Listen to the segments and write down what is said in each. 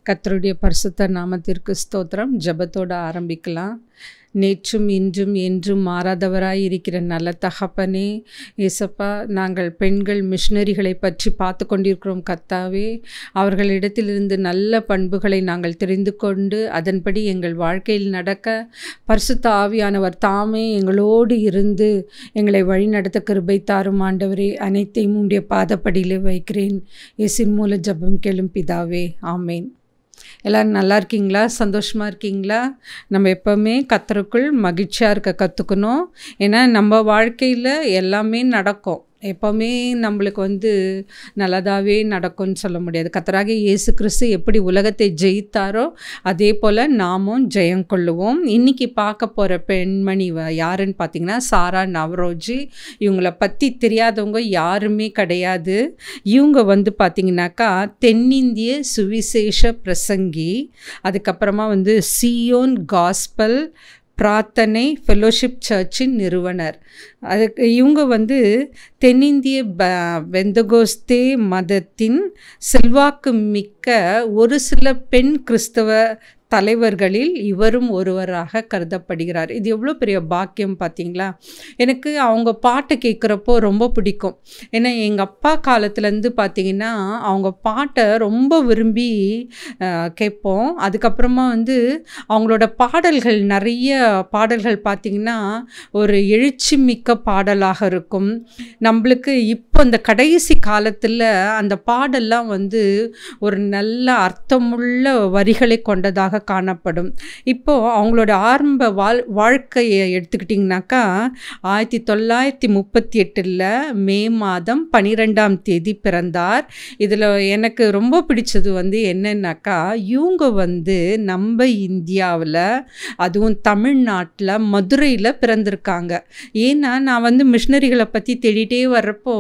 கர்த்தருடைய பரிசுத்த நாமத்திற்கு ஸ்தோத்திரம். ஜெபத்தோட ஆரம்பிக்கலாம். நேற்றும் இன்றும் என்றும் மாறாதவராய் இருக்கிற நல்ல தகப்பனே, ஏசப்பா, நாங்கள் பெண்கள் மிஷனரிகளை பற்றி பார்த்து கொண்டிருக்கிறோம். கர்த்தாவே, அவர்களிடத்திலிருந்து நல்ல பண்புகளை நாங்கள் தெரிந்து கொண்டு அதன்படி எங்கள் வாழ்க்கையில் நடக்க பரிசுத்த ஆவியானவர் தாமே எங்களோடு இருந்து எங்களை வழிநடத்த கிருபை தாரும் ஆண்டவரே. அனைத்தையும் உம்முடைய பாதப்படியிலே வைக்கிறேன். இயேசுவின் மூல ஜெபம் கேளும் பிதாவே, ஆமேன். எல்லோரும் நல்லா இருக்கீங்களா? சந்தோஷமாக இருக்கீங்களா? நம்ம எப்போவுமே கர்த்தருக்குள் மகிழ்ச்சியாக இருக்க கற்றுக்கணும். ஏன்னா நம்ம வாழ்க்கையில் எல்லாமே நடக்கும். எப்போவுமே நம்மளுக்கு நல்லதாகவே நடக்கும்னு சொல்ல முடியாது. கர்த்தராகிய இயேசு கிறிஸ்து எப்படி உலகத்தை ஜெயித்தாரோ அதே போல் நாமும் ஜெயம் கொள்ளுவோம். இன்றைக்கி பார்க்க போகிற பெண்மணி யாருன்னு பார்த்திங்கன்னா சாரா நவரோஜி. இவங்களை பற்றி தெரியாதவங்க யாருமே கிடையாது. இவங்க பார்த்திங்கனாக்கா தென்னிந்திய சுவிசேஷ பிரசங்கி, அதுக்கப்புறமா சியோன் காஸ்பல் பிரார்த்தனை ஃபெலோஷிப் சர்ச்சின் நிறுவனர். அதுக்கு இவங்க தென்னிந்திய பெந்தகோஸ்தே மதத்தின் செல்வாக்கு மிக்க ஒரு சில பெண் கிறிஸ்தவ தலைவர்களில் இவரும் ஒருவராக கருதப்படுகிறார். இது எவ்வளோ பெரிய பாக்கியம் பார்த்தீங்களா? எனக்கு அவங்க பாட்டை கேட்குறப்போ ரொம்ப பிடிக்கும். ஏன்னா எங்கள் அப்பா காலத்துலேருந்து பார்த்திங்கன்னா அவங்க பாட்டை ரொம்ப விரும்பி கேட்போம். அதுக்கப்புறமா அவங்களோட பாடல்கள், நிறைய பாடல்கள் பார்த்திங்கன்னா ஒரு எழுச்சி மிக்க பாடலாக இருக்கும். நம்மளுக்கு இப்போ இந்த கடைசி காலத்தில் அந்த பாடெல்லாம் ஒரு நல்ல அர்த்தமுள்ள வரிகளை கொண்டதாக காணப்படும். இப்போது அவங்களோட ஆரம்ப வாழ்க்கையை எடுத்துக்கிட்டிங்கனாக்கா 1938 மே மாதம் 12ஆம் தேதி பிறந்தார். இதில் எனக்கு ரொம்ப பிடிச்சது என்னன்னாக்கா, இவங்க நம்ம இந்தியாவில், அதுவும் தமிழ்நாட்டில் மதுரையில் பிறந்திருக்காங்க. ஏன்னா நான் மிஷினரிகளை பற்றி தேடிட்டே வர்றப்போ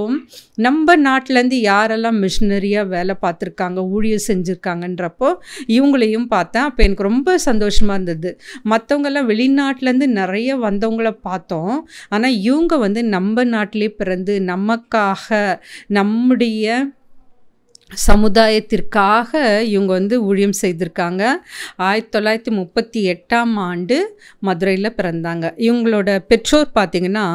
நம்ம நாட்டிலேருந்து யாரெல்லாம் மிஷினரியாக வேலை பார்த்துருக்காங்க, ஊழியம் செஞ்சுருக்காங்கன்றப்போ இவங்களையும் பார்த்தேன். அப்போ எனக்கு ரொம்ப சந்தோஷமாக இருந்தது. மற்றவங்கெல்லாம் வெளிநாட்டிலேருந்து நிறைய வந்தவங்கள பார்த்தோம். ஆனால் இவங்க நம்ம நாட்டிலே பிறந்து நமக்காக, நம்முடைய சமுதாயத்திற்காக இவங்க ஊழியம் செய்திருக்காங்க. 1938ஆம் ஆண்டு மதுரையில் பிறந்தாங்க. இவங்களோட பெற்றோர் பார்த்திங்கன்னா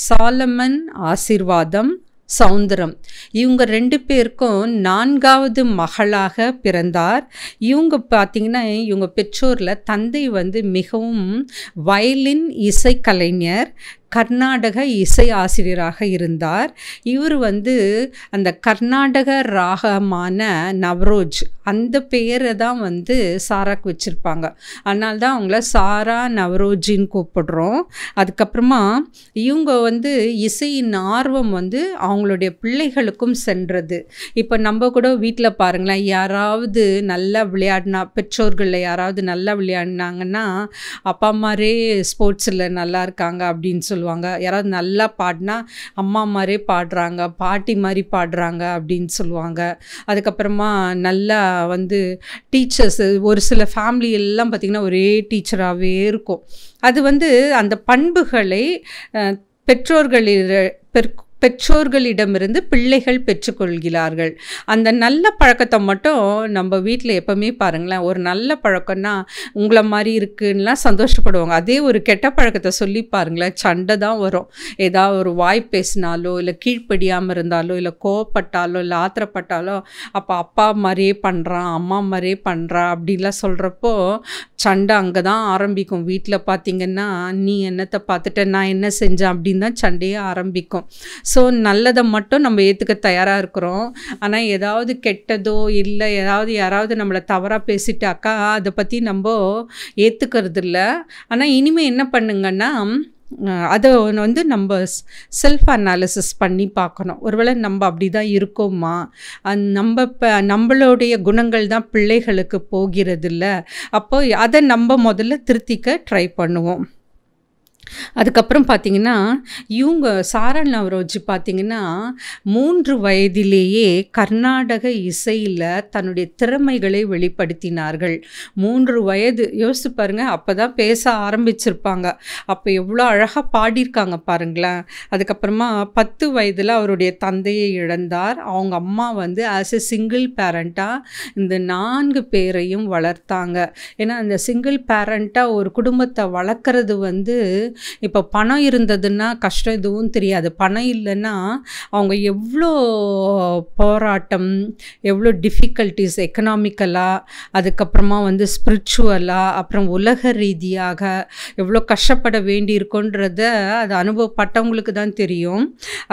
சாலமன் ஆசீர்வாதம், சௌந்தரம். இவங்க 2 பேருக்கும் 4வது மகளாக பிறந்தார். இவங்க பார்த்திங்கன்னா இவங்க பெற்றோரில் தந்தை மிகவும் வயலின் இசைக்கலைஞர், கர்நாடக இசை ஆசிரியராக இருந்தார். இவர் அந்த கர்நாடக ராகமான நவரோஜ் அந்த பெயரை தான் சாராக்கு வச்சுருப்பாங்க. அதனால தான் அவங்கள சாரா நவரோஜின்னு கூப்பிடுறோம். அதுக்கப்புறமா இவங்க இசையின் ஆர்வம் அவங்களுடைய பிள்ளைகளுக்கும் சென்றது. இப்போ நம்ம கூட வீட்டில் பாருங்களேன், யாராவது நல்லா விளையாடினா, பெற்றோர்களில் யாராவது நல்லா விளையாடினாங்கன்னா அப்பா அம்மாரே ஸ்போர்ட்ஸில் நல்லா இருக்காங்க அப்படின்னு சொல்லுவாங்க. யாராவது நல்லா பாடினா அம்மா மாதிரே பாடுறாங்க, பாட்டி மாதிரி பாடுறாங்க அப்படின்னு சொல்லுவாங்க. அதுக்கப்புறமா நல்லா டீச்சர்ஸ், ஒரு சில ஃபேமிலி எல்லாம் பார்த்திங்கன்னா ஒரே டீச்சராகவே இருக்கும். அது அந்த பண்புகளை பெற்றோர்களிடமிருந்து பிள்ளைகள் பெற்றுக்கொள்கிறார்கள். அந்த நல்ல பழக்கத்தை மட்டும் நம்ம வீட்டில் எப்போவுமே பாருங்களேன், ஒரு நல்ல பழக்கம்னா உங்களை மாதிரி இருக்குன்னெலாம் சந்தோஷப்படுவாங்க. அதே ஒரு கெட்ட பழக்கத்தை சொல்லி பாருங்களேன், சண்டை தான் வரும். ஏதாவது ஒரு வாய் பேசினாலோ, இல்லை கீழ்ப்படியாமல் இருந்தாலோ, இல்லை கோவப்பட்டாலோ, இல்லை ஆத்திரப்பட்டாலோ, அப்போ அப்பா மாதிரியே பண்ணுறான், அம்மா மாதிரியே பண்ணுறான் அப்படின்லாம் சொல்கிறப்போ சண்டை அங்கே தான் ஆரம்பிக்கும். வீட்டில் பார்த்திங்கன்னா நீ என்னத்தை பார்த்துட்ட, நான் என்ன செஞ்சேன் அப்படின்னு தான் சண்டையே ஆரம்பிக்கும். ஸோ நல்லதை மட்டும் நம்ம ஏற்றுக்க தயாராக இருக்கிறோம். ஆனால் ஏதாவது கெட்டதோ இல்லை யாராவது நம்மளை தவறாக பேசிட்டாக்கா அதை பற்றி நம்ம ஏற்றுக்கிறது இல்லை. ஆனால் இனிமேல் என்ன பண்ணுங்கன்னா, அதை நம்ம செல்ஃப் அனாலிசிஸ் பண்ணி பார்க்கணும். ஒருவேளை நம்ம அப்படி தான் இருக்கோமா, நம்மளுடைய குணங்கள் தான் பிள்ளைகளுக்கு போகிறது இல்லை. அப்போ அதை நம்ம முதல்ல திருத்திக்க ட்ரை பண்ணுவோம். அதுக்கப்புறம் பார்த்தீங்கன்னா, இவங்க சாரா நவரோஜி பார்த்தீங்கன்னா, 3 வயதிலேயே கர்நாடக இசையில தன்னுடைய திறமைகளை வெளிப்படுத்தினார்கள். 3 வயது யோசிச்சு பாருங்க, அப்பதான் பேச ஆரம்பிச்சிருப்பாங்க. அப்ப எவ்வளோ அழகா பாடியிருக்காங்க பாருங்களேன். அதுக்கப்புறமா 10 வயதில அவருடைய தந்தையை இழந்தார். அவங்க அம்மா வந்து ஆஸ் எ சிங்கிள் பேரண்ட்டா இந்த 4 பேரையும் வளர்த்தாங்க. ஏன்னா, அந்த சிங்கிள் பேரண்ட்டா ஒரு குடும்பத்தை வளர்க்குறது வந்து இப்போ பணம் இருந்ததுன்னா கஷ்டம் எதுவும் தெரியாது. பணம் இல்லைன்னா அவங்க எவ்வளோ போராட்டம், எவ்வளோ டிஃபிகல்ட்டிஸ் எக்கனாமிக்கலாக, அதுக்கப்புறமா வந்து ஸ்பிரிச்சுவலாக, அப்புறம் உலக ரீதியாக எவ்வளோ கஷ்டப்பட வேண்டியிருக்குன்றத அது அனுபவப்பட்டவங்களுக்கு தான் தெரியும்.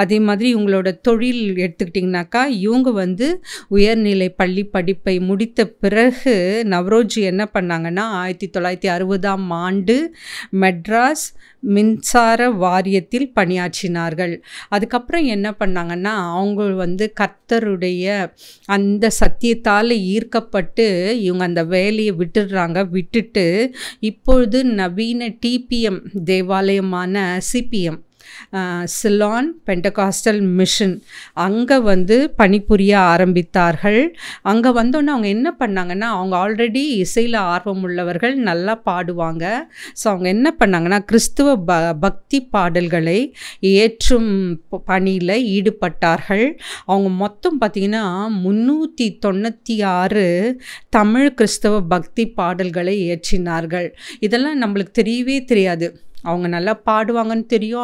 அதே மாதிரி இவங்களோட தொழில் எடுத்துக்கிட்டிங்கனாக்கா, இவங்க வந்து உயர்நிலை பள்ளி படிப்பை முடித்த பிறகு நவரோஜி என்ன பண்ணாங்கன்னா, 1960ஆம் ஆண்டு மெட்ராஸ் மின்சார வாரியத்தில் பணியாற்றினார்கள். அதுக்கப்புறம் என்ன பண்ணாங்கன்னா, அவங்க வந்து கர்த்தருடைய அந்த சத்தியத்தால் ஈர்க்கப்பட்டு இவங்க அந்த வேலையை விட்டுடுறாங்க. விட்டுட்டு இப்பொழுது நவீன டிபிஎம் தேவாலயமான சிபிஎம் சிலான் பெண்டகாஸ்டல் மிஷன் அங்கே வந்து பணிபுரிய ஆரம்பித்தார்கள். அங்கே வந்தோன்னே அவங்க என்ன பண்ணாங்கன்னா, அவங்க ஆல்ரெடி இசையில் ஆர்வம் உள்ளவர்கள், நல்லா பாடுவாங்க. ஸோ அவங்க என்ன பண்ணாங்கன்னா, கிறிஸ்துவ பக்தி பாடல்களை ஏற்றும் பணியில் ஈடுபட்டார்கள். அவங்க மொத்தம் பார்த்திங்கன்னா 396 தமிழ் கிறிஸ்தவ பக்தி பாடல்களை இயற்றினார்கள். இதெல்லாம் நம்மளுக்கு தெரியவே தெரியாது. அவங்க நல்லா பாடுவாங்கன்னு தெரியும்,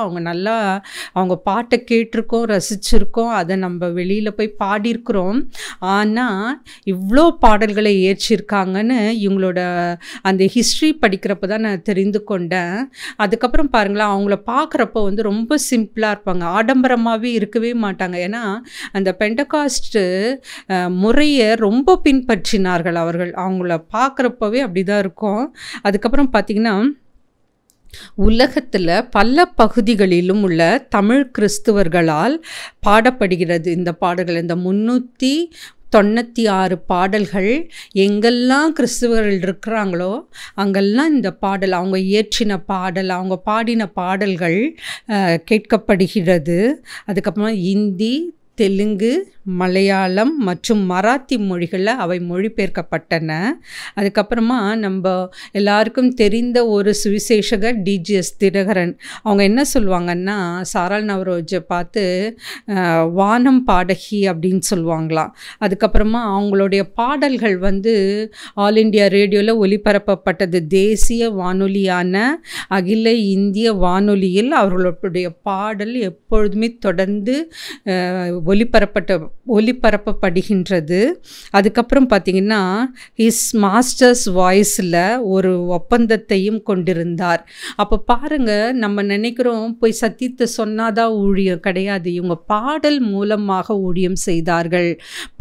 அவங்க பாட்டை கேட்டிருக்கோம், ரசிச்சிருக்கோம், அதை நம்ம வெளியில் போய் பாடியிருக்கிறோம். ஆனால் இவ்வளோ பாடல்களை இயற்றியிருக்காங்கன்னு இவங்களோட அந்த ஹிஸ்ட்ரி படிக்கிறப்ப தான் நான் தெரிந்து கொண்டேன். அதுக்கப்புறம் பாருங்களேன், அவங்கள பார்க்குறப்போ வந்து ரொம்ப சிம்பிளாக இருப்பாங்க, ஆடம்பரமாகவே இருக்கவே மாட்டாங்க. ஏன்னா அந்த பெண்டகாஸ்ட் முறையை ரொம்ப பின்பற்றினார்கள் அவர்கள். அவங்கள பார்க்குறப்பவே அப்படி தான் இருக்கும். அதுக்கப்புறம் பார்த்திங்கன்னா, உலகத்தில் பல பகுதிகளிலும் உள்ள தமிழ் கிறிஸ்துவர்களால் பாடப்படுகிறது இந்த பாடல்கள். இந்த 396 பாடல்கள் எங்கெல்லாம் கிறிஸ்துவர்கள் இருக்கிறாங்களோ அங்கெல்லாம் இந்த பாடல், அவங்க இயற்றின பாடல், அவங்க பாடின பாடல்கள் கேட்கப்படுகிறது. அதுக்கப்புறமா இந்தி, தெலுங்கு, மலையாளம் மற்றும் மராத்தி மொழிகளில் அவை மொழிபெயர்க்கப்பட்டன. அதுக்கப்புறமா நம்ம எல்லாருக்கும் தெரிந்த ஒரு சுவிசேஷகர் டிஜிஎஸ் தினகரன், அவங்க என்ன சொல்லுவாங்கன்னா, சாரா நவரோஜை பார்த்து வானம் பாடகி அப்படின்னு சொல்லுவாங்களாம். அதுக்கப்புறமா அவங்களுடைய பாடல்கள் வந்து ஆல் இண்டியா ரேடியோவில் ஒலிபரப்பப்பட்டது. தேசிய வானொலியான அகில இந்திய வானொலியில் அவர்களுடைய பாடல் எப்பொழுதுமே தொடர்ந்து ஒலிபரப்பப்படுகின்றது. அதுக்கப்புறம் பார்த்திங்கன்னா, ஹிஸ் மாஸ்டர்ஸ் வாய்ஸில் ஒரு ஒப்பந்தத்தையும் கொண்டிருந்தார். அப்போ பாருங்கள், நம்ம நினைக்கிறோம் போய் சத்தியத்தை சொன்னாதான் ஊழியம், கிடையாது. இவங்க பாடல் மூலமாக ஊழியம் செய்தார்கள்,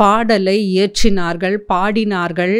பாடலை இயற்றினார்கள், பாடினார்கள்.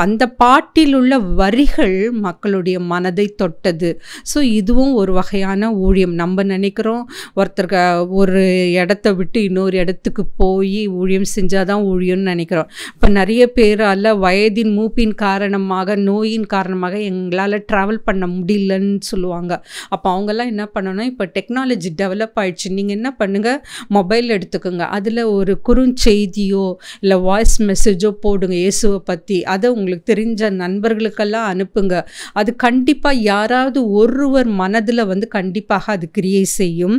அந்த பாட்டில் உள்ள வரிகள் மக்களுடைய மனதை தொட்டது. ஸோ இதுவும் ஒரு வகையான ஊழியம். நம்ம நினைக்கிறோம் ஒருத்தருக்கு ஒரு இடத்த விட்டு இன்னொரு இடத்துக்கு போய் ஊழியம் செஞ்சால் தான் ஊழியம்னு நினைக்கிறோம். இப்போ நிறைய பேரால் வயதின் மூப்பின் காரணமாக, நோயின் காரணமாக எங்களால் ட்ராவல் பண்ண முடியலன்னு சொல்லுவாங்க. அப்போ அவங்கெல்லாம் என்ன பண்ணணும், இப்போ டெக்னாலஜி டெவலப் ஆகிடுச்சு, நீங்கள் என்ன பண்ணுங்கள், மொபைல் எடுத்துக்கோங்க, அதில் ஒரு குறுஞ்செய்தியோ இல்லை வாய்ஸ் மெசேஜோ போடுங்க இயேசுவை பற்றி. அதை உங்களுக்கு தெரிஞ்ச நண்பர்களுக்கெல்லாம் அனுப்புங்க. அது கண்டிப்பாக யாராவது ஒருவர் மனதில் வந்து கண்டிப்பாக அது கிரியை செய்யும்.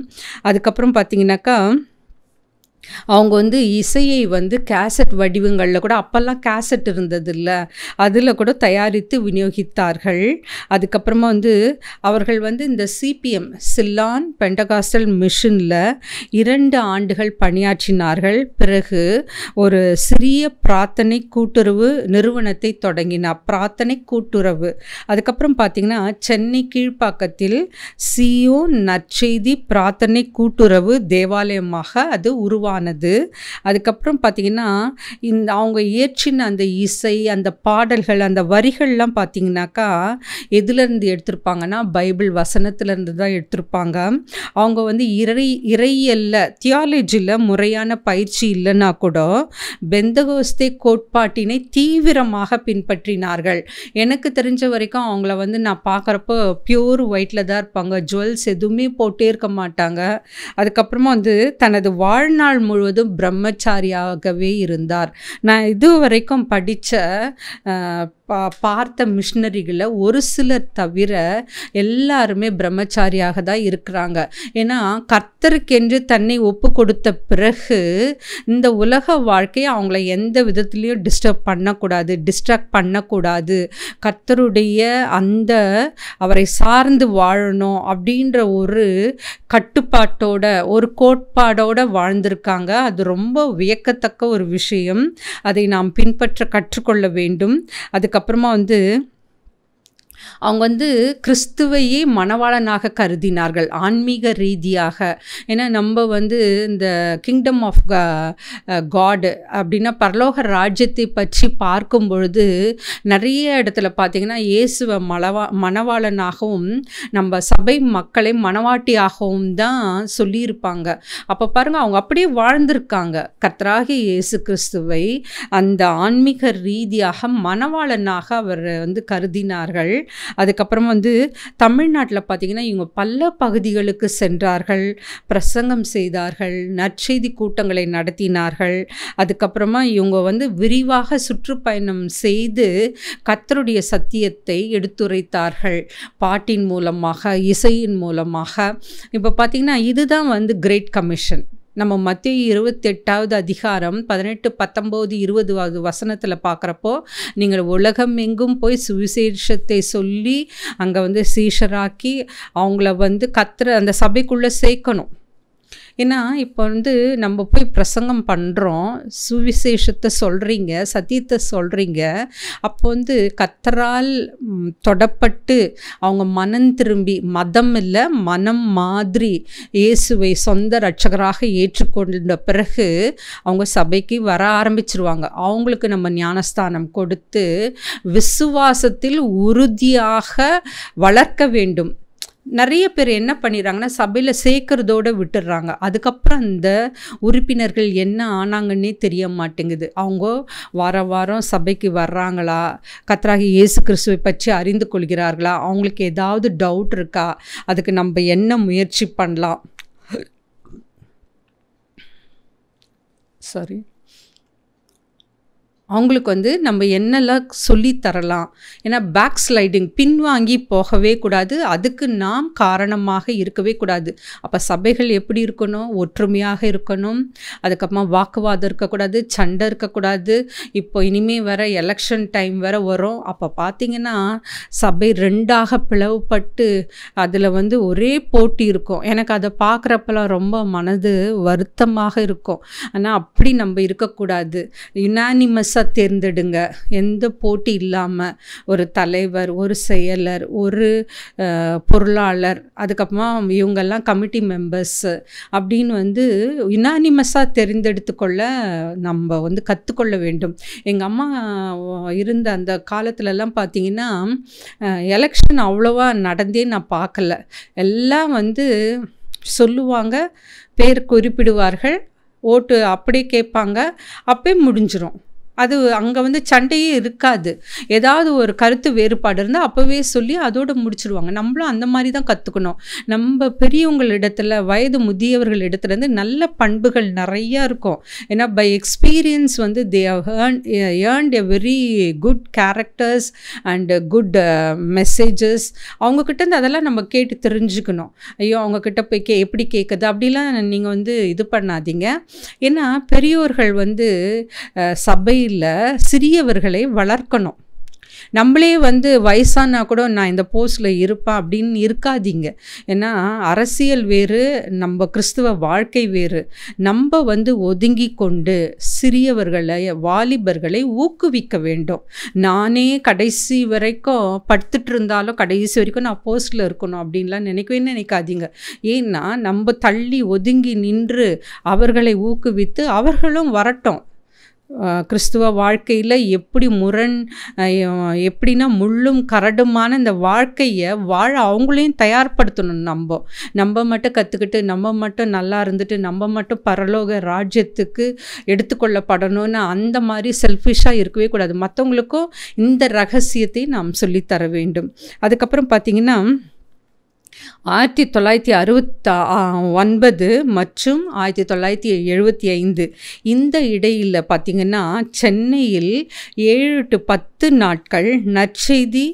அதுக்கப்புறம் பார்த்திங்கனாக்கா, அவங்க வந்து இசையை வந்து கேசட் வடிவங்களில் கூட, அப்போல்லாம் கேசட் இருந்ததில்ல, அதில் கூட தயாரித்து விநியோகித்தார்கள். அதுக்கப்புறமா வந்து அவர்கள் வந்து இந்த சிபிஎம் சிலான் பெண்டகாஸ்டல் மிஷனில் 2 ஆண்டுகள் பணியாற்றினார்கள். பிறகு ஒரு சிறிய பிரார்த்தனை கூட்டுறவு நிறுவனத்தை தொடங்கினார், பிரார்த்தனை கூட்டுறவு. அதுக்கப்புறம் பார்த்திங்கன்னா, சென்னை கீழ்ப்பாக்கத்தில் சியோன் நற்செய்தி பிரார்த்தனை கூட்டுறவு தேவாலயமாக அது உருவானது. உருவானது. அதுக்கப்புறம் பார்த்திங்கன்னா அவங்க இயற்றின அந்த இசை, அந்த பாடல்கள், அந்த வரிகள்லாம் பார்த்திங்கனாக்கா எதுலேருந்து எடுத்திருப்பாங்கன்னா பைபிள் வசனத்துலேருந்து தான் எடுத்திருப்பாங்க. அவங்க வந்து இறையியல்ல தியாலஜியில் முறையான பயிற்சி இல்லைன்னா கூட பெந்தகோஸ்தே கோட்பாட்டினை தீவிரமாக பின்பற்றினார்கள். எனக்கு தெரிஞ்ச வரைக்கும் அவங்கள வந்து நான் பார்க்குறப்போ பியூர் ஒயிட்டில் தான் இருப்பாங்க. ஜுவல்ஸ் எதுவுமே போட்டே இருக்க மாட்டாங்க. அதுக்கப்புறமா வந்து தனது வாழ்நாள் முழுவதும் பிரம்மச்சாரியாகவே இருந்தார். நான் இது வரைக்கும் படித்த பார்த்த மிஷினரிகளை ஒரு சிலர் தவிர எல்லாருமே பிரம்மச்சாரியாக தான் இருக்கிறாங்க. ஏன்னா கர்த்தருக்கென்று தன்னை ஒப்பு கொடுத்த பிறகு இந்த உலக வாழ்க்கையை அவங்கள எந்த விதத்துலேயும் டிஸ்ட்ராக்ட் பண்ணக்கூடாது. கர்த்தருடைய அந்த அவரை சார்ந்து வாழணும் அப்படின்ற ஒரு கட்டுப்பாட்டோட ஒரு கோட்பாடோட வாழ்ந்திருக்காங்க. அது ரொம்ப வியக்கத்தக்க ஒரு விஷயம். அதை நாம் பின்பற்ற கற்றுக்கொள்ள வேண்டும். அதுக்கப்புறமா வந்து அவங்க வந்து கிறிஸ்துவையே மணவாளனாக கருதினார்கள் ஆன்மீக ரீதியாக. ஏன்னா நம்ம வந்து இந்த கிங்டம் ஆஃப் காட் அப்படின்னா பரலோக ராஜ்யத்தை பற்றி பார்க்கும் பொழுது நிறைய இடத்துல பார்த்திங்கன்னா இயேசுவை மணவாளனாகவும் நம்ம சபை மக்களை மணவாட்டியாகவும் தான் சொல்லியிருப்பாங்க. அப்போ பாருங்கள், அவங்க அப்படியே வாழ்ந்திருக்காங்க. கர்த்தராகிய இயேசு கிறிஸ்துவை அந்த ஆன்மீக ரீதியாக மணவாளனாக அவர் வந்து கருதினார்கள். அதுக்கப்புறம் வந்து தமிழ்நாட்டில் பார்த்திங்கன்னா இவங்க பல பகுதிகளுக்கு சென்றார்கள், பிரசங்கம் செய்தார்கள், நற்செய்தி கூட்டங்களை நடத்தினார்கள். அதுக்கப்புறமா இவங்க வந்து விரிவாக சுற்றுப்பயணம் செய்து கர்த்தருடைய சத்தியத்தை எடுத்துரைத்தார்கள் பாட்டின் மூலமாக, இசையின் மூலமாக. இப்போ பார்த்திங்கன்னா இதுதான் வந்து கிரேட் கமிஷன். நம்ம மத்தேயு 28வது அதிகாரம் 18, 19, 20வது வசனத்தில் பார்க்குறப்போ, நீங்கள் உலகம் எங்கும் போய் சுவிசேஷத்தை சொல்லி அங்கே வந்து சீஷராக்கி அவங்கள வந்து அந்த சபைக்குள்ளே சேர்க்கணும். ஏன்னா இப்போ வந்து நம்ம போய் பிரசங்கம் பண்ணுறோம், சுவிசேஷத்தை சொல்கிறீங்க, சத்தியத்தை சொல்கிறீங்க. அப்போ வந்து கர்த்தரால் தொடப்பட்டு அவங்க மனம் திரும்பி, மதம் இல்லை மனம் மாதிரி இயேசுவை சொந்த இரட்சகராக ஏற்றுக்கொண்ட பிறகு அவங்க சபைக்கு வர ஆரம்பிச்சிருவாங்க. அவங்களுக்கு நம்ம ஞானஸ்தானம் கொடுத்து விசுவாசத்தில் உறுதியாக வளர்க்க வேண்டும். நிறைய பேர் என்ன பண்ணிடுறாங்கன்னா சபையில் சேர்க்கறதோடு விட்டுடுறாங்க. அதுக்கப்புறம் அந்த உறுப்பினர்கள் என்ன ஆனாங்கன்னே தெரிய மாட்டேங்குது. அவங்க வாரம் சபைக்கு வர்றாங்களா, கர்த்தராகிய இயேசு கிறிஸ்துவை பற்றி அறிந்து கொள்கிறார்களா, அவங்களுக்கு ஏதாவது டவுட் இருக்கா, அதுக்கு நம்ம என்ன முயற்சி பண்ணலாம், அவங்களுக்கு வந்து நம்ம என்னெல்லாம் சொல்லித்தரலாம். ஏன்னா பேக் ஸ்லைடிங், பின்வாங்கி போகவே கூடாது. அதுக்கு நாம் காரணமாக இருக்கவே கூடாது. அப்போ சபைகள் எப்படி இருக்கணும்? ஒற்றுமையாக இருக்கணும். அதுக்கப்புறமா வாக்குவாதம் இருக்கக்கூடாது, சண்டை இருக்கக்கூடாது. இப்போ இனிமேல் வேறு எலெக்ஷன் டைம் வேறு வரும். அப்போ பார்த்திங்கன்னா சபை ரெண்டாக பிளவுபட்டு அதில் வந்து ஒரே போட்டி இருக்கும். எனக்கு அதை பார்க்குறப்பெல்லாம் ரொம்ப மனது வருத்தமாக இருக்கும். ஆனால் அப்படி நம்ம இருக்கக்கூடாது. யுனானிமஸாக தேர்ந்தெடுங்க, எந்த போட்டி இல்லாமல். ஒரு தலைவர், ஒரு செயலர், ஒரு பொருளாளர், அதுக்கப்புறமா இவங்கெல்லாம் கமிட்டி மெம்பர்ஸ் அப்படின்னு வந்து யுனானிமஸாக தேர்ந்தெடுத்துக்கொள்ள நம்ம வந்து கற்றுக்கொள்ள வேண்டும். எங்கள் அம்மா இருந்த அந்த காலத்துலலாம் பார்த்திங்கன்னா எலெக்ஷன் அவ்வளோவா நடந்தே நான் பார்க்கல. எல்லாம் வந்து சொல்லுவாங்க, பேர் குறிப்பிடுவார்கள், ஓட்டு அப்படியே கேட்பாங்க, அப்படியே முடிஞ்சிடும். அது அங்கே வந்து சண்டையே இருக்காது. ஏதாவது ஒரு கருத்து வேறுபாடு இருந்தால் அப்போவே சொல்லி அதோடு முடிச்சுடுவாங்க. நம்மளும் அந்த மாதிரி தான் கற்றுக்கணும். நம்ம பெரியவங்களிடத்துல, வயது முதியவர்களிடத்துலேருந்து நல்ல பண்புகள் நிறையா இருக்கும். ஏன்னா பை எக்ஸ்பீரியன்ஸ் வந்து they have earned a very good characters and good messages. அவங்கக்கிட்டேருந்து அதெல்லாம் நம்ம கேட்டு தெரிஞ்சுக்கணும். ஐயோ அவங்கக்கிட்ட போய் எப்படி கேட்குது அப்படிலாம் நீங்கள் வந்து இது பண்ணாதீங்க. ஏன்னா பெரியோர்கள் வந்து சபை சிறியவர்களை வளர்க்கணும். நம்மளே வந்து வயசானா கூட நான் இந்த போஸ்ட்டில் இருப்பேன் அப்படின்னு இருக்காதீங்க. ஏன்னா அரசியல் வேறு, நம்ம கிறிஸ்துவ வாழ்க்கை வேறு. நம்ம வந்து ஒதுங்கி கொண்டு சிறியவர்களை, வாலிபர்களை ஊக்குவிக்க வேண்டும். நானே கடைசி வரைக்கும் படுத்துட்டு இருந்தாலும் கடைசி வரைக்கும் நான் போஸ்ட்டில் இருக்கணும் அப்படின்லாம் நினைக்காதீங்க. ஏன்னா நம்ம தள்ளி ஒதுங்கி நின்று அவர்களை ஊக்குவித்து அவர்களும் வரட்டும். கிறிஸ்துவ வாழ்க்கையில் எப்படின்னா முள்ளும் கரடுமான இந்த வாழ்க்கையை வாழ அவங்களையும் தயார்படுத்தணும். நம்ம மட்டும் கற்றுக்கிட்டு நம்ம மட்டும் நல்லா இருந்துட்டு நம்ம மட்டும் பரலோக ராஜ்யத்துக்கு எடுத்துக்கொள்ளப்படணும்னு அந்த மாதிரி செல்ஃபிஷாக இருக்கவே கூடாது. மற்றவங்களுக்கும் இந்த ரகசியத்தை நாம் சொல்லித்தர வேண்டும். அதுக்கப்புறம் பார்த்திங்கன்னா 1969 மற்றும் 1975 இந்த இடையில் பார்த்திங்கன்னா சென்னையில் 7 to 10 நாட்கள் நற்செய்தி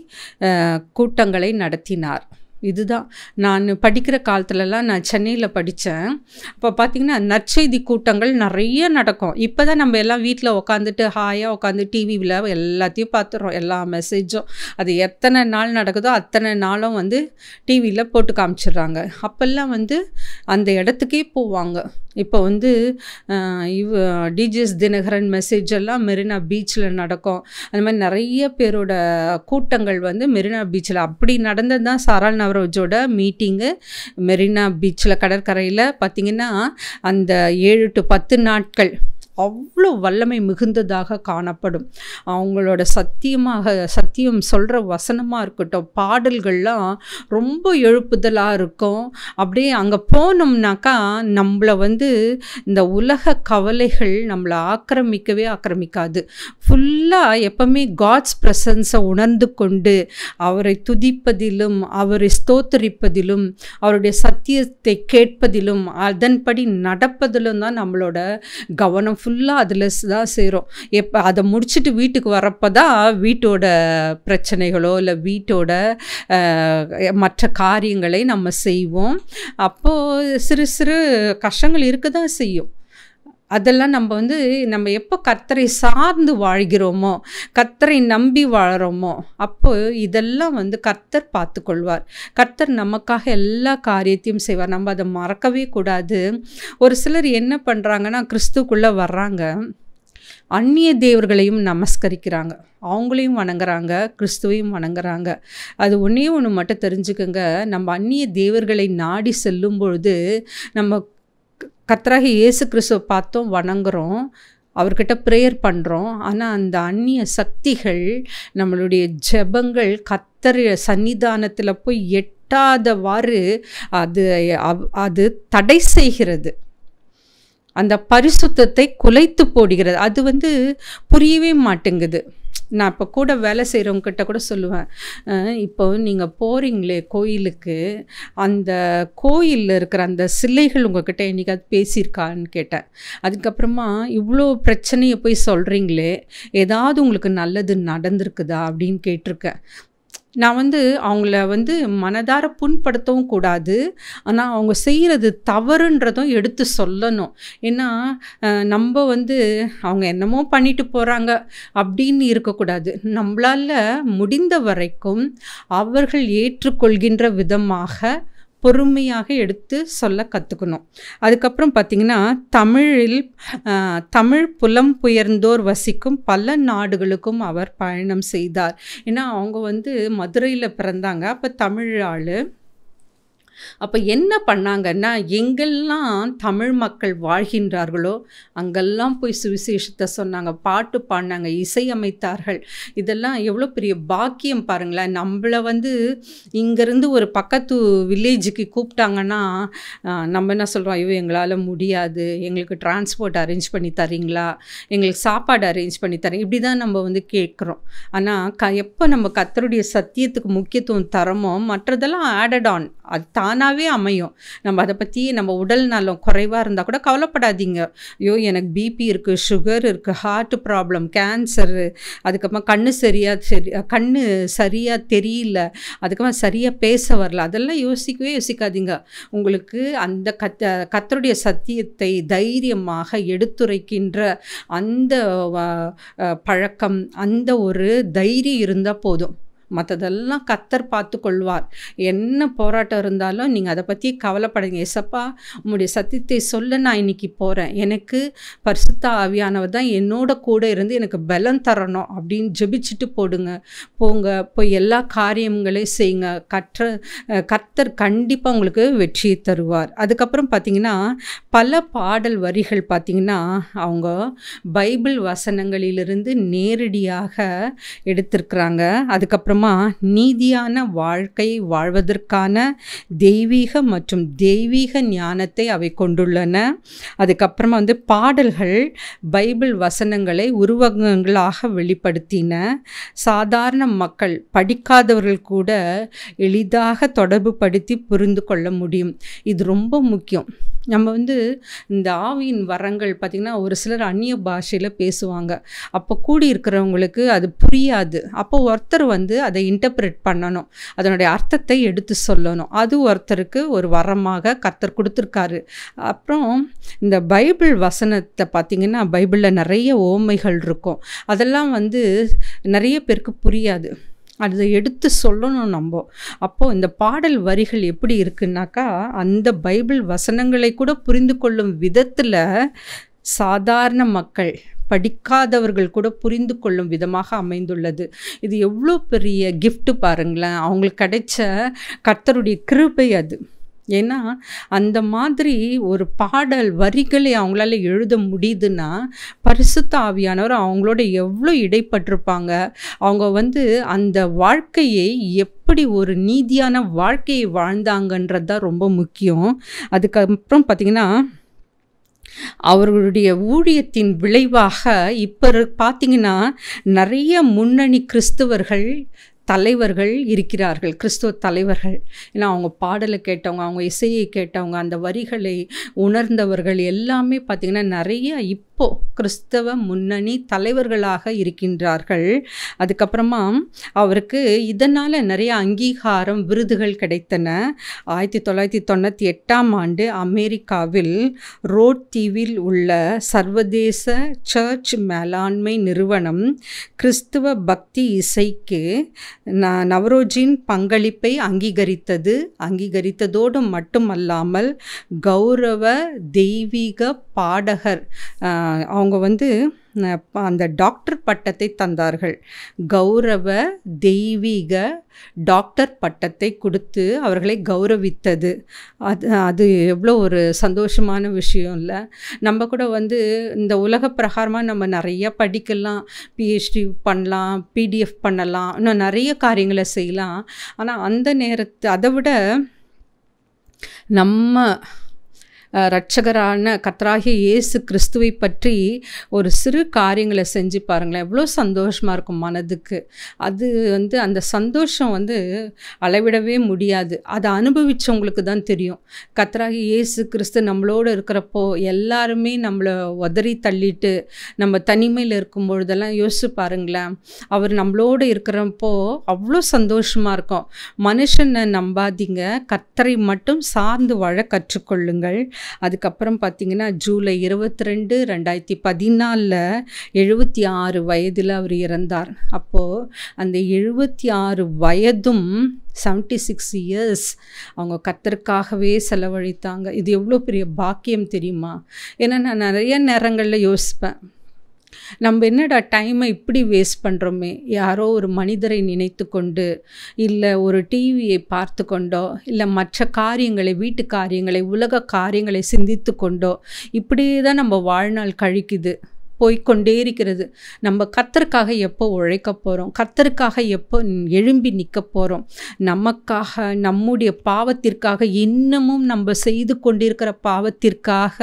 கூட்டங்களை நடத்தினார். இதுதான் நான் படிக்கிற காலத்துலலாம் நான் சென்னையில் படித்தேன். அப்போ பார்த்திங்கன்னா நற்செய்தி கூட்டங்கள் நிறைய நடக்கும். இப்போ தான் நம்ம எல்லாம் வீட்டில் உட்காந்துட்டு ஹாயாக உட்காந்து டிவியில் எல்லாத்தையும் பார்த்துறோம், எல்லா மெசேஜும். அது எத்தனை நாள் நடக்குதோ அத்தனை நாளும் வந்து டிவியில் போட்டு காமிச்சிடுறாங்க. அப்போல்லாம் வந்து அந்த இடத்துக்கே போவாங்க. இப்போ வந்து டிஜிஎஸ் தினகரன் மெசேஜ் எல்லாம் மெரினா பீச்சில் நடக்கும். அந்த மாதிரி நிறைய பேரோட கூட்டங்கள் வந்து மெரினா பீச்சில் அப்படி நடந்தது தான் சாரா நவரோஜோட மீட்டிங்கு மெரினா பீச்சில் கடற்கரையில். பார்த்திங்கன்னா அந்த 7 to 10 நாட்கள் அவ்வளோ வல்லமை மிகுந்ததாக காணப்படும். அவங்களோட சத்தியம் சொல்கிற வசனமாக இருக்கட்டும், பாடல்கள்லாம் ரொம்ப எழுப்புதலாக இருக்கும். அப்படியே அங்கே போனோம்னாக்கா நம்மளை வந்து இந்த உலக கவலைகள் நம்மளை ஆக்கிரமிக்காது. ஃபுல்லாக எப்பவுமே காட்ஸ் ப்ரெசன்ஸை உணர்ந்து கொண்டு அவரை துதிப்பதிலும் அவரை ஸ்தோத்தரிப்பதிலும் அவருடைய சத்தியத்தை கேட்பதிலும் அதன்படி நடப்பதிலும் தான் நம்மளோட கவனம் ஃபுல்லாக அதில் தான் சேரும். அதை முடிச்சுட்டு வீட்டுக்கு வரப்போ தான் வீட்டோட பிரச்சனைகளோ இல்லை வீட்டோட மற்ற காரியங்களை நம்ம செய்வோம். அப்போது சிறு சிறு கஷ்டங்கள் இருக்க தான் செய்யும். அதெல்லாம் நம்ம எப்போ கர்த்தரை சார்ந்து வாழ்கிறோமோ, கர்த்தரை நம்பி வாழறோமோ, அப்போ இதெல்லாம் கர்த்தர் பார்த்து கொள்வார். கர்த்தர் நமக்காக எல்லா காரியத்தையும் செய்வார். நம்ம அதை மறக்கவே கூடாது. ஒரு சிலர் என்ன பண்ணுறாங்கன்னா, கிறிஸ்துக்குள்ளே வர்றாங்க, அந்நிய தேவர்களையும் நமஸ்கரிக்கிறாங்க, அவங்களையும் வணங்குறாங்க, கிறிஸ்துவையும் வணங்குறாங்க. அது ஒன்று மட்டும் தெரிஞ்சுக்கோங்க, நம்ம அந்நிய தேவர்களை நாடி செல்லும் பொழுது நம்ம கர்த்தராக இயேசு கிறிஸ்துவை பார்த்தோம், வணங்குறோம், அவர்கிட்ட ப்ரேயர் பண்ணுறோம். ஆனால் அந்த அந்நிய சக்திகள் நம்மளுடைய ஜெபங்கள் கர்த்தர் சன்னிதானத்தில் போய் எட்டாதவாறு அது தடை செய்கிறது, அந்த பரிசுத்தத்தை குலைத்து போடுகிறது. அது புரியவே மாட்டேங்குது. நான் இப்போ கூட வேலை செய்கிறவங்ககிட்ட கூட சொல்லுவேன், இப்போ நீங்கள் போகிறீங்களே கோயிலுக்கு, அந்த கோயிலில் இருக்கிற அந்த சிலைகள் உங்கள்கிட்ட என்றைக்காவது பேசியிருக்கான்னு கேட்டேன். அதுக்கப்புறமா இவ்வளோ பிரச்சனையை போய் சொல்கிறீங்களே, ஏதாவது உங்களுக்கு நல்லது நடந்திருக்குதா அப்படின்னு கேட்டிருக்கேன். நான் அவங்கள மனதார புண்படுத்தவும் கூடாது, ஆனால் அவங்க செய்கிறது தவறுன்றதும் எடுத்து சொல்லணும். ஏன்னா நம்ம அவங்க என்னமோ பண்ணிட்டு போகிறாங்க அப்படின்னு இருக்கக்கூடாது. நம்மளால் முடிந்த வரைக்கும் அவர்கள் ஏற்றுக்கொள்கின்ற விதமாக பொறுமையாக எடுத்து சொல்ல கற்றுக்கணும். அதுக்கப்புறம் பார்த்திங்கன்னா தமிழ் புலம்பெயர்ந்தோர் வசிக்கும் பல நாடுகளுக்கும் அவர் பயணம் செய்தார். ஏன்னா அவங்க மதுரையில் பிறந்தாங்க, அப்போ தமிழ் ஆள். அப்போ என்ன பண்ணாங்கன்னா, எங்கெல்லாம் தமிழ் மக்கள் வாழ்கின்றார்களோ அங்கெல்லாம் போய் சுவிசேஷத்தை சொன்னாங்க, பாட்டு பாடினாங்க, இசையமைத்தார்கள். இதெல்லாம் எவ்வளோ பெரிய பாக்கியம் பாருங்களேன். நம்மளை இங்கேருந்து ஒரு பக்கத்து வில்லேஜுக்கு கூப்பிட்டாங்கன்னா நம்ம என்ன சொல்கிறோம், ஐயோ எங்களால் முடியாது, எங்களுக்கு டிரான்ஸ்போர்ட் அரேஞ்ச் பண்ணி தரீங்களா, எங்களுக்கு சாப்பாடு அரேஞ்ச் பண்ணி தரீங்க, இப்படி தான் நம்ம கேட்குறோம். ஆனால் எப்போ நம்ம கர்த்தருடைய சத்தியத்துக்கு முக்கியத்துவம் தரமோ மற்றதெல்லாம் ஆடட் ஆன், அது தானாகவே அமையும். நம்ம அதை பற்றி நம்ம உடல் நலம் குறைவாக இருந்தால் கூட கவலைப்படாதீங்க. ஐயோ எனக்கு பிபி இருக்குது, சுகர் இருக்குது, ஹார்ட் ப்ராப்ளம், கேன்சரு, அதுக்கப்புறம் கண்ணு சரியாக தெரியல, அதுக்கப்புறம் சரியாக பேச வரல, அதெல்லாம் யோசிக்காதீங்க. உங்களுக்கு அந்த கர்த்தருடைய சத்தியத்தை தைரியமாக எடுத்துரைக்கின்ற அந்த பழக்கம், அந்த ஒரு தைரியம் இருந்தால் போதும். மற்றதெல்லாம் கர்த்தர் பார்த்து கொள்வார். என்ன போராட்டம் இருந்தாலும் நீங்கள் அதை பற்றி கவலைப்படுங்க. ஏசப்பா உம்முடைய சத்தியத்தை சொல்ல நான் இன்னைக்கு போகிறேன், எனக்கு பரிசுத்த ஆவியானவர் தான் என்னோட கூட இருந்து எனக்கு பலம் தரணும் அப்படின்னு ஜெபிச்சுட்டு போங்க. போய் எல்லா காரியங்களையும் செய்யுங்க. கர்த்தர் கண்டிப்பாக உங்களுக்கு வெற்றியை தருவார். அதுக்கப்புறம் பார்த்திங்கன்னா பல பாடல் வரிகள் பார்த்திங்கன்னா அவங்க பைபிள் வசனங்களிலிருந்து நேரடியாக எடுத்திருக்கிறாங்க. அதுக்கப்புறம் நீதியான வாழ்க்கை வாழ்வதற்கான தெய்வீக மற்றும் தெய்வீக ஞானத்தை அவை கொண்டுள்ளன. அதுக்கப்புறமா பாடல்கள் பைபிள் வசனங்களை உருவகங்களாக வெளிப்படுத்தின. சாதாரண மக்கள், படிக்காதவர்கள் கூட எளிதாக தொடர்பு படுத்தி புரிந்து கொள்ள முடியும். இது ரொம்ப முக்கியம். நம்ம இந்த ஆவியின் வரங்கள் பார்த்திங்கன்னா ஒரு சிலர் அந்நிய பாஷையில் பேசுவாங்க. அப்போ கூடி இருக்கிறவங்களுக்கு அது புரியாது. அப்போ ஒருத்தர் அதை இன்டர்பிரேட் பண்ணணும், அதனுடைய அர்த்தத்தை எடுத்து சொல்லணும். அது ஒருத்தருக்கு ஒரு வரமாக கர்த்தர் கொடுத்துருக்காரு. அப்புறம் இந்த பைபிள் வசனத்தை பார்த்திங்கன்னா பைபிளில் நிறைய ஓமைகள் இருக்கும். அதெல்லாம் நிறைய பேருக்கு புரியாது, அதை எடுத்து சொல்லணும் நம்ம. அப்போது இந்த பாடல் வரிகள் எப்படி இருக்குன்னாக்கா அந்த பைபிள் வசனங்களை கூட புரிந்து கொள்ளும் விதத்தில் சாதாரண மக்கள், படிக்காதவர்கள் கூட புரிந்து கொள்ளும் விதமாக அமைந்துள்ளது. இது எவ்வளோ பெரிய கிஃப்ட் பாருங்களேன், அவங்களுக்கு கிடைச்ச கர்த்தருடைய கிருபை அது. ஏன்னா அந்த மாதிரி ஒரு பாடல் வரிகளை அவங்களால எழுத முடியுதுன்னா பரிசுத்த ஆவியானவர் அவங்களோட எவ்வளோ இடைப்பட்டிருப்பாங்க. அவங்க அந்த வாழ்க்கையை எப்படி ஒரு நீதியான வாழ்க்கையை வாழ்ந்தாங்கன்றது தான் ரொம்ப முக்கியம். அதுக்கப்புறம் பார்த்திங்கன்னா அவர்களுடைய ஊழியத்தின் விளைவாக இப்போ பார்த்திங்கன்னா நிறைய முன்னணி கிறிஸ்தவர்கள் தலைவர்கள் இருக்கிறார்கள், கிறிஸ்துவ தலைவர்கள். ஏன்னா அவங்க பாடலை கேட்டவங்க, அவங்க இசையை கேட்டவங்க, அந்த வரிகளை உணர்ந்தவர்கள் எல்லாமே பார்த்திங்கன்னா நிறைய இப்போது கிறிஸ்தவ முன்னணி தலைவர்களாக இருக்கின்றார்கள். அதுக்கப்புறமா அவருக்கு இதனால் நிறைய அங்கீகாரம், விருதுகள் கிடைத்தன. 1998 அமெரிக்காவில் ரோட் தீவில் உள்ள சர்வதேச சர்ச் மேலாண்மை நிறுவனம் கிறிஸ்துவ பக்தி இசைக்கு நவரோஜின் பங்களிப்பை அங்கீகரித்ததோடு மட்டுமல்லாமல் கௌரவ தெய்வீக பாடகர், அவங்க அந்த டாக்டர் பட்டத்தை தந்தார்கள். கௌரவ தெய்வீக டாக்டர் பட்டத்தை கொடுத்து அவர்களை கௌரவித்தது. அது எவ்வளோ ஒரு சந்தோஷமான விஷயம் இல்லை? நம்ம கூட இந்த உலக பிரகாரமாக நம்ம நிறைய படிக்கலாம், பிஹெச்டி பண்ணலாம், பிடிஎஃப் பண்ணலாம், இன்னும் நிறைய காரியங்களை செய்யலாம். ஆனால் அந்த அதை விட நம்ம இரட்சகரான கர்த்தராகிய இயேசு கிறிஸ்துவை பற்றி ஒரு சிறு காரியங்களை செஞ்சு பாருங்களேன், எவ்வளோ சந்தோஷமாக இருக்கும் மனதுக்கு. அது அந்த சந்தோஷம் அளவிடவே முடியாது. அதை அனுபவித்தவங்களுக்கு தான் தெரியும். கர்த்தராகிய இயேசு கிறிஸ்து நம்மளோடு இருக்கிறப்போ எல்லாருமே நம்மளை உதறி தள்ளிட்டு நம்ம தனிமையில் இருக்கும் பொழுதெல்லாம் யோசிச்சு பாருங்களேன், அவர் நம்மளோடு இருக்கிறப்போ அவ்வளோ சந்தோஷமாக இருக்கும். மனுஷனை நம்பாதீங்க, கர்த்தரை மட்டும் சார்ந்து வாழ கற்றுக்கொள்ளுங்கள். அதுக்கப்புறம் பார்த்திங்கன்னா ஜூலை 22, 2014 76 வயதில் அவர் இறந்தார். அப்போது அந்த 76 வயதும் 76 இயர்ஸ் அவங்க கர்த்தருக்காகவே செலவழித்தாங்க. இது எவ்வளோ பெரிய பாக்கியம் தெரியுமா? ஏன்னா நான் நிறைய நேரங்களில் யோசிப்பேன், நம்ம என்னடா டைமை இப்படி வேஸ்ட் பண்ணுறோமே, யாரோ ஒரு மனிதரை நினைத்து கொண்டு, இல்லை ஒரு டிவியை பார்த்து கொண்டோ, இல்லை மற்ற காரியங்களை, வீட்டு காரியங்களை, உலக காரியங்களை சிந்தித்து கொண்டோ இப்படியே தான் நம்ம வாழ்நாள் கழிக்குது. போய்க்கொண்டே இருக்கிறது. நம்ம கர்த்தருக்காக எப்போ உழைக்க போகிறோம், கர்த்தருக்காக எப்போ எழும்பி நிற்க போகிறோம், நமக்காக நம்முடைய பாவத்திற்காக இன்னமும் நம்ம செய்து கொண்டிருக்கிற பாவத்திற்காக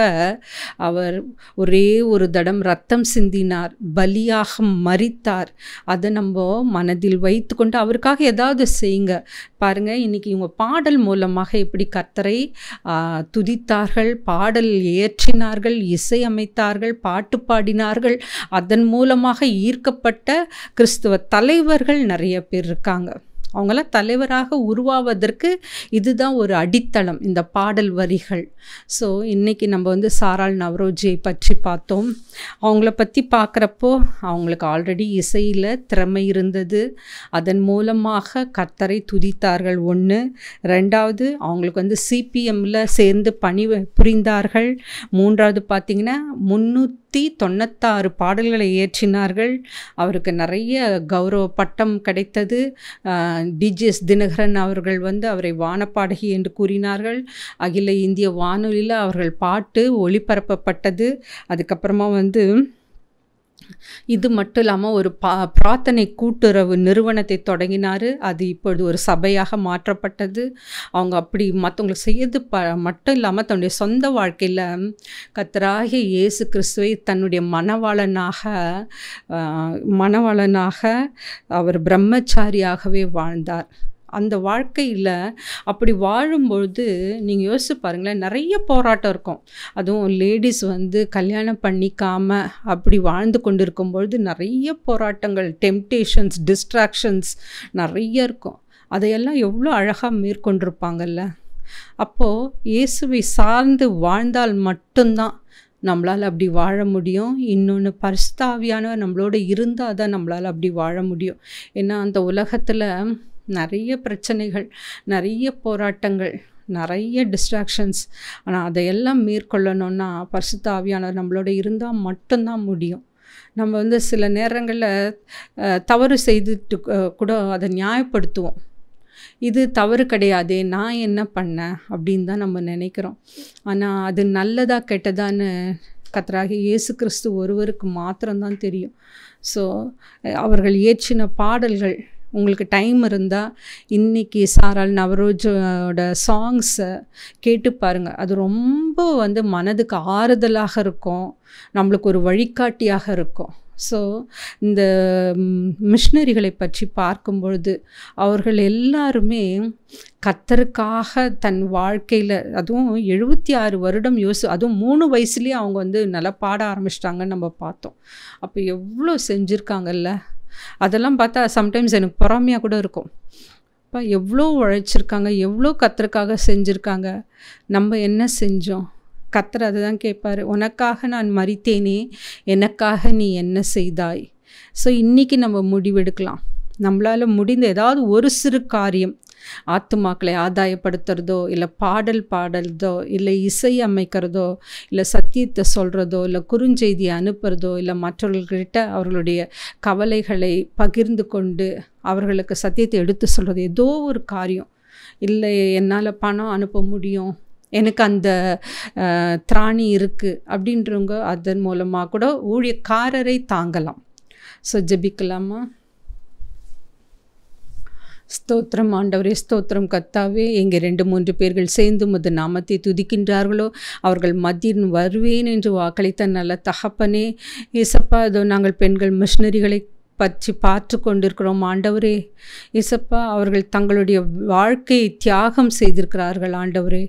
அவர் ஒரே ஒரு தடம் ரத்தம் சிந்தினார், பலியாக மரித்தார். அதை நம்ம மனதில் வைத்து கொண்டு அவருக்காக ஏதாவது செய்யுங்க. பாருங்கள், இன்றைக்கி இவங்க பாடல் மூலமாக எப்படி கர்த்தரை துதித்தார்கள், பாடல் இயற்றினார்கள், இசை அமைத்தார்கள், பாட்டு பாடினார்கள். அதன் மூலமாக ஈர்க்கப்பட்ட கிறிஸ்துவ தலைவர்கள் நிறைய பேர் இருக்காங்க. அவங்களாம் தலைவராக உருவாவதற்கு இதுதான் ஒரு அடித்தளம், இந்த பாடல் வரிகள். ஸோ இன்றைக்கி நம்ம சாராள் நவரோஜியை பற்றி பார்த்தோம். அவங்கள பற்றி பார்க்குறப்போ அவங்களுக்கு ஆல்ரெடி இசையில் திறமை இருந்தது. அதன் மூலமாக கர்த்தரை துதித்தார்கள். 1. 2வது, அவங்களுக்கு சிபிஎம்மில் சேர்ந்து பணி புரிந்தார்கள். 3வது பார்த்திங்கன்னா 396 பாடல்களை இயற்றினார்கள். அவருக்கு நிறைய கௌரவ பட்டம் கிடைத்தது. டிஜிஎஸ் தினகரன் அவர்கள் அவரை வானப்பாடகி என்று கூறினார்கள். அகில இந்திய வானொலியில் அவர்கள் பாட்டு ஒளிபரப்பப்பட்டது. அதுக்கப்புறமா இது மட்டும் இல்லாமல் ஒரு பிரார்த்தனை கூட்டுறவு நிறுவனத்தை தொடங்கினார். அது இப்பொழுது ஒரு சபையாக மாற்றப்பட்டது. அவங்க அப்படி மற்றவங்களுக்கு செய்யறது மட்டும் இல்லாமல் தன்னுடைய சொந்த வாழ்க்கையில் கர்த்தராகிய இயேசு கிறிஸ்துவை தன்னுடைய மணவாளனாக அவர் பிரம்மச்சாரியாகவே வாழ்ந்தார். அந்த வாழ்க்கையில் அப்படி வாழும்பொழுது நீங்கள் யோசிச்சு பாருங்களேன், நிறைய போராட்டம் இருக்கும். அதுவும் லேடிஸ் கல்யாணம் பண்ணிக்காமல் அப்படி வாழ்ந்து கொண்டு இருக்கும்பொழுது நிறைய போராட்டங்கள், டெம்டேஷன்ஸ், டிஸ்ட்ராக்ஷன்ஸ் நிறைய இருக்கும். அதையெல்லாம் எவ்வளோ அழகாக மேற்கொண்டிருப்பாங்கல்ல. அப்போது இயேசுவை சார்ந்து வாழ்ந்தால் மட்டும்தான் நம்மளால் அப்படி வாழ முடியும். இன்னொன்று, பரிசுத்த ஆவியானவர் நம்மளோட இருந்தால் தான் நம்மளால் அப்படி வாழ முடியும். ஏன்னா அந்த உலகத்தில் நிறைய பிரச்சனைகள், நிறைய போராட்டங்கள், நிறைய டிஸ்ட்ராக்ஷன்ஸ். ஆனால் அதையெல்லாம் மேற்கொள்ளணுன்னா பரிசுத்த ஆவியானவர் நம்மளோட இருந்தால் மட்டும்தான் முடியும். நம்ம சில நேரங்களில் தவறு செய்துட்டு கூட அதை நியாயப்படுத்துவோம். இது தவறு கிடையாதே, நான் என்ன பண்ணேன் அப்படின்னு தான் நம்ம நினைக்கிறோம். ஆனால் அது நல்லதா கெட்டதான்னு கர்த்தராகிய இயேசு கிறிஸ்து ஒருவருக்கு மாத்திரம்தான் தெரியும். ஸோ அவர்கள் இயற்றின பாடல்கள், உங்களுக்கு டைம் இருந்தால் இன்றைக்கி சாராள் நவரோஜோட சாங்ஸை கேட்டு பாருங்கள். அது ரொம்ப மனதுக்கு ஆறுதலாக இருக்கும், நம்மளுக்கு ஒரு வழிகாட்டியாக இருக்கும். ஸோ இந்த மிஷனரிகளை பற்றி பார்க்கும்பொழுது அவர்கள் எல்லாருமே கர்த்தருக்காக தன் வாழ்க்கையில், அதுவும் 76 வருடம் அதுவும் 3 வயசுலேயே அவங்க நல்லா பாட ஆரம்பிச்சிட்டாங்கன்னு நம்ம பார்த்தோம். அப்போ எவ்வளோ செஞ்சுருக்காங்கல்ல. அதெல்லாம் பார்த்தா சம்டைம்ஸ் எனக்கு பொறாமையாக கூட இருக்கும். அப்போ எவ்வளோ உழைச்சிருக்காங்க, எவ்வளோ கர்த்தருக்காக செஞ்சுருக்காங்க. நம்ம என்ன செஞ்சோம்? கர்த்தர் அதை தான் கேட்பார். உனக்காக நான் மரித்தேனே, எனக்காக நீ என்ன செய்தாய்? ஸோ இன்றைக்கி நம்ம முடிவெடுக்கலாம். நம்மளால் முடிந்த ஏதாவது ஒரு சிறு காரியம், ஆத்துமாக்களை ஆதாயப்படுத்துறதோ, இல்லை பாடல் பாடுறதோ, இல்லை இசை அமைக்கிறதோ, இல்லை சத்தியத்தை சொல்கிறதோ, இல்லை குறுஞ்செய்தியை அனுப்புகிறதோ, இல்லை மற்றவர்கள்கிட்ட அவர்களுடைய கவலைகளை பகிர்ந்து கொண்டு அவர்களுக்கு சத்தியத்தை எடுத்து சொல்கிறது, ஏதோ ஒரு காரியம். இல்லை என்னால் பணம் அனுப்ப முடியும், எனக்கு அந்த திராணி இருக்குது அப்படின்றவங்க அதன் மூலமாக கூட ஊழியக்காரரை தாங்கலாம். ஸோ ஜெபிக்கலாமா? ஸ்தோத்திரம் ஆண்டவரே, ஸ்தோத்திரம் கர்த்தாவே. எங்கே 2-3 பேர்கள் சேர்ந்து உமது நாமத்தை துதிக்கின்றார்களோ அவர்கள் மத்தியில் வருவேன் என்று வாக்களித்த நல்ல தகப்பனே, ஏசப்பா, இதோ நாங்கள் பெண்கள் மிஷனரிகளை பற்றி பார்த்து கொண்டிருக்கிறோம் ஆண்டவரே. ஏசப்பா, அவர்கள் தங்களுடைய வாழ்க்கையை தியாகம் செய்திருக்கிறார்கள் ஆண்டவரே.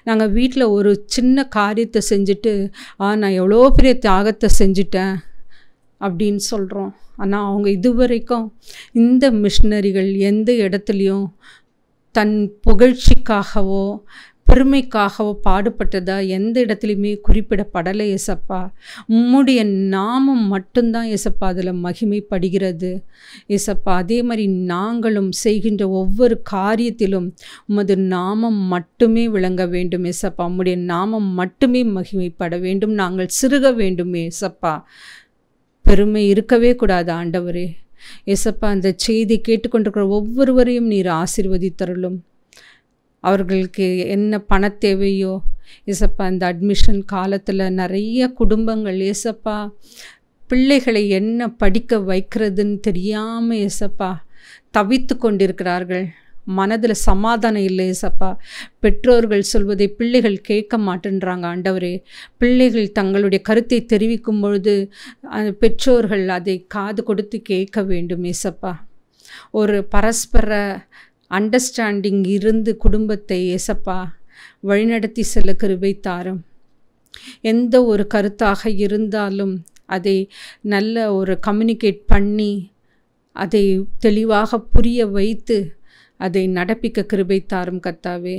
நாங்கள் வீட்டில் ஒரு சின்ன காரியத்தை செஞ்சுட்டு நான் எவ்வளோ பெரிய தியாகத்தை செஞ்சிட்டேன் அப்படின்னு சொல்கிறோம். ஆனால் அவங்க இதுவரைக்கும் இந்த மிஷனரிகள் எந்த இடத்துலையும் தன் புகழ்ச்சிக்காகவோ பெருமைக்காகவோ பாடுபட்டதா எந்த இடத்துலையுமே குறிப்பிடப்படலை ஏசப்பா. உம்முடைய நாமம் மட்டும்தான் ஏசப்பா அதில் மகிமைப்படுகிறது ஏசப்பா. அதே மாதிரி நாங்களும் செய்கின்ற ஒவ்வொரு காரியத்திலும் உமது நாமம் மட்டுமே விளங்க வேண்டும் ஏசப்பா. உம்முடைய நாமம் மட்டுமே மகிமைப்பட வேண்டும். நாங்கள் சிறுக வேண்டும் ஏசப்பா. பெருமை இருக்கவே கூடாது ஆண்டவரே. ஏசப்பா, அந்த செய்தி கேட்டுக்கொண்டிருக்கிற ஒவ்வொருவரையும் நீர் ஆசீர்வதித்தருளும். அவர்களுக்கு என்ன பண தேவையோ ஏசப்பா, இந்த அட்மிஷன் காலத்தில் நிறைய குடும்பங்கள் ஏசப்பா பிள்ளைகளை என்ன படிக்க வைக்கிறதுன்னு தெரியாமல் ஏசப்பா தவித்து கொண்டிருக்கிறார்கள். மனதில் சமாதானம் இல்லை ஏசப்பா. பெற்றோர்கள் சொல்வதை பிள்ளைகள் கேட்க மாட்டேன்றாங்க ஆண்டவரே. பிள்ளைகள் தங்களுடைய கருத்தை தெரிவிக்கும் பொழுது பெற்றோர்கள் அதை காது கொடுத்து கேட்க வேண்டும் ஏசப்பா. ஒரு பரஸ்பர அண்டர்ஸ்டாண்டிங் இருந்து குடும்பத்தை ஏசப்பா வழிநடத்தி செல்ல கிருபை தாரும். எந்த ஒரு கருத்தாக இருந்தாலும் அதை நல்ல ஒரு கம்யூனிகேட் பண்ணி அதை தெளிவாக புரிய வைத்து அதை நடப்பிக்க கிருபை தாரும் கர்த்தாவே.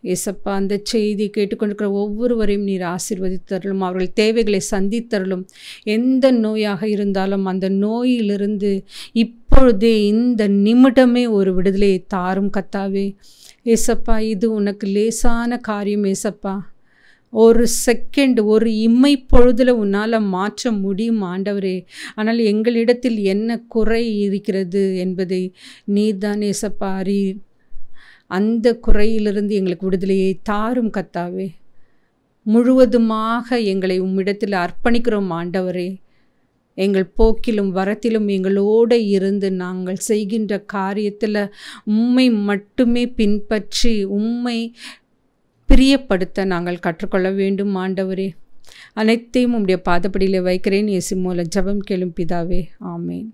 ஏசப்பா, அந்த செய்தி கேட்டுக்கொண்டிருக்கிற ஒவ்வொருவரையும் நீர் ஆசீர்வதித்தருளும். அவர்கள் தேவைகளை சந்தித்தருளும். எந்த நோயாக இருந்தாலும் அந்த நோயிலிருந்து இப்பொழுதே இந்த நிமிடமே ஒரு விடுதலையை தாரும் கர்த்தாவே. ஏசப்பா, இது உனக்கு லேசான காரியம் ஏசப்பா. ஒரு செகண்ட், ஒரு இம்மை பொழுதில் உன்னால் மாற்ற முடியும் ஆண்டவரே. ஆனால் எங்களிடத்தில் என்ன குறை இருக்கிறது என்பதை நீர்தான் ஏசப்பா அறி. அந்த குறையிலிருந்து எங்களுக்கு விடுதலையை தாரும் கர்த்தாவே. முழுவதுமாக எங்களை உம்மிடத்தில் அர்ப்பணிக்கிறோம் ஆண்டவரே. எங்கள் போக்கிலும் வரத்திலும் எங்களோடு இருந்து நாங்கள் செய்கின்ற காரியத்தில் உம்மை மட்டுமே பின்பற்றி உம்மை பிரியப்படுத்த நாங்கள் கற்றுக்கொள்ள வேண்டும் ஆண்டவரே. அனைத்தையும் உம்முடைய பாதப்படியில் வைக்கிறேன். இயேசு மூலம் ஜெபம் கேளும் பிதாவே, ஆமேன்.